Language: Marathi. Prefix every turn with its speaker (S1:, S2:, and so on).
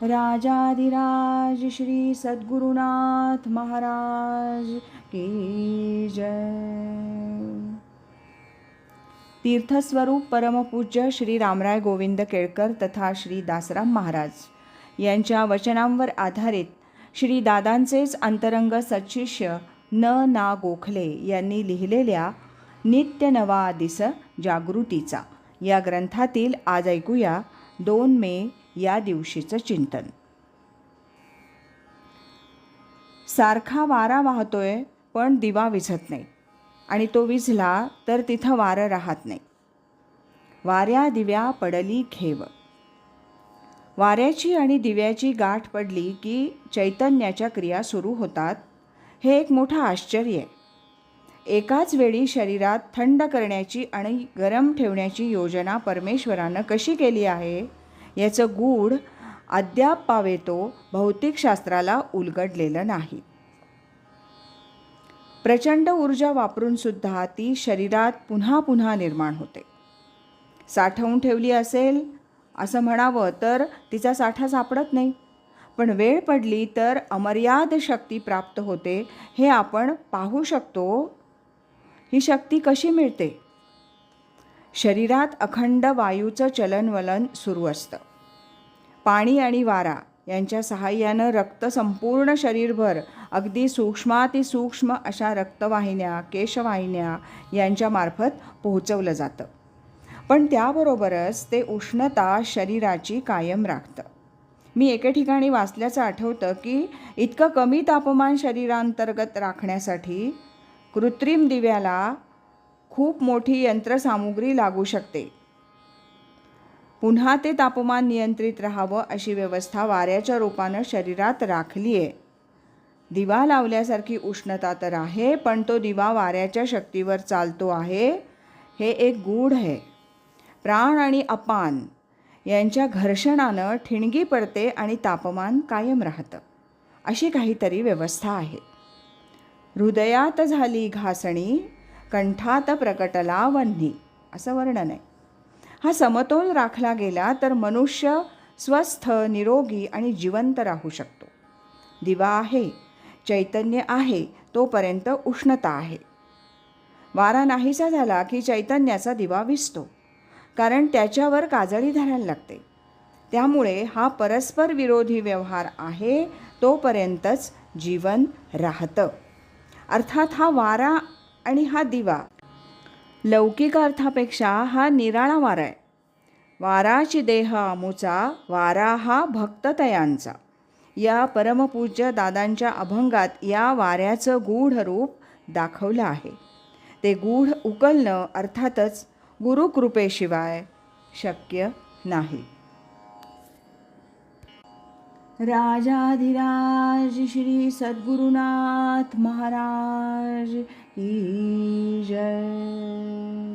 S1: राजाधिराज श्री सद्गुरुनाथ महाराज की जय। तीर्थस्वरूप परमपूज्य श्री रामराय गोविंद केळकर तथा श्री दासराम महाराज यांच्या वचनांवर आधारित श्री दादांचेच अंतरंग सत्शिष्य ना गोखले यांनी लिहिलेल्या नित्य नवा दिस जागृतीचा या ग्रंथातील आज ऐकूया 2 मे या दिवशीचं चिंतन. सारखा वारा वाहतोय पण दिवा विझत नाही आणि तो विझला तर तिथं वारं राहत नाही. वाऱ्या दिव्या पडली घेव. वाऱ्याची आणि दिव्याची गाठ पडली की चैतन्याच्या क्रिया सुरू होतात. हे एक मोठं आश्चर्य आहे. एकाच वेळी शरीरात थंड करण्याची आणि गरम ठेवण्याची योजना परमेश्वरानं कशी केली आहे याचं गूढ अद्याप पावेतो भौतिकशास्त्राला उलगडलेलं नाही. प्रचंड ऊर्जा वापरूनसुद्धा ती शरीरात पुन्हा पुन्हा निर्माण होते. साठवून ठेवली असेल असं म्हणावं तर तिचा साठा सापडत नाही, पण वेळ पडली तर अमर्याद शक्ती प्राप्त होते. हे आपण पाहू शकतो. ही शक्ती कशी मिळते? शरीरात अखंड वायूचं चलनवलन सुरू असतं. पाणी आणि वारा यांच्या सहाय्यानं रक्त संपूर्ण शरीरभर अगदी सूक्ष्मातिसूक्ष्म अशा रक्तवाहिन्या, केशवाहिन्या यांच्यामार्फत पोहोचवलं जातं. पण त्याबरोबरच ते उष्णता शरीराची कायम राखतं. मी एके ठिकाणी वाचल्याचं आठवतं की इतकं कमी तापमान शरीरांतर्गत राखण्यासाठी कृत्रिम दिव्याला खूप मोठी यंत्रसामुग्री लागू शकते. पुन्हा ते तापमान नियंत्रित राहावं अशी व्यवस्था वाऱ्याच्या रूपानं शरीरात राखली आहे. दिवा लावल्यासारखी उष्णता तर आहे, पण तो दिवा वाऱ्याच्या शक्तीवर चालतो आहे. हे एक गूढ आहे. प्राण आणि अपान यांच्या घर्षणानं ठिणगी पडते आणि तापमान कायम राहतं. अशी काहीतरी व्यवस्था आहे. हृदयात झाली घासणी, कंठात प्रकटला वन्ही असं वर्णन आहे. हा समतोल राखला गेला तर मनुष्य स्वस्थ, निरोगी आणि जिवंत राहू शकतो. दिवा आहे, चैतन्य आहे, तोपर्यंत उष्णता आहे. वारा नाहीसा झाला की चैतन्याचा दिवा विझतो, कारण त्याच्यावर काजळी धरायला लागते. त्यामुळे हा परस्पर विरोधी व्यवहार आहे. तोपर्यंतच जीवन राहतं. अर्थात हा वारा आणि हा दिवा लौकिक अर्थापेक्षा हा निराळा वारा आहे. वाराची देह आमुचा, वारा हा भक्ततयांचा. या परमपूज्य दादांच्या अभंगात या वाऱ्याचं गूढ रूप दाखवलं आहे. ते गूढ उकलणं अर्थातच गुरुकृपेशिवाय शक्य नाही. राजाधिराज श्री सद्गुरुनाथ महाराज की जय.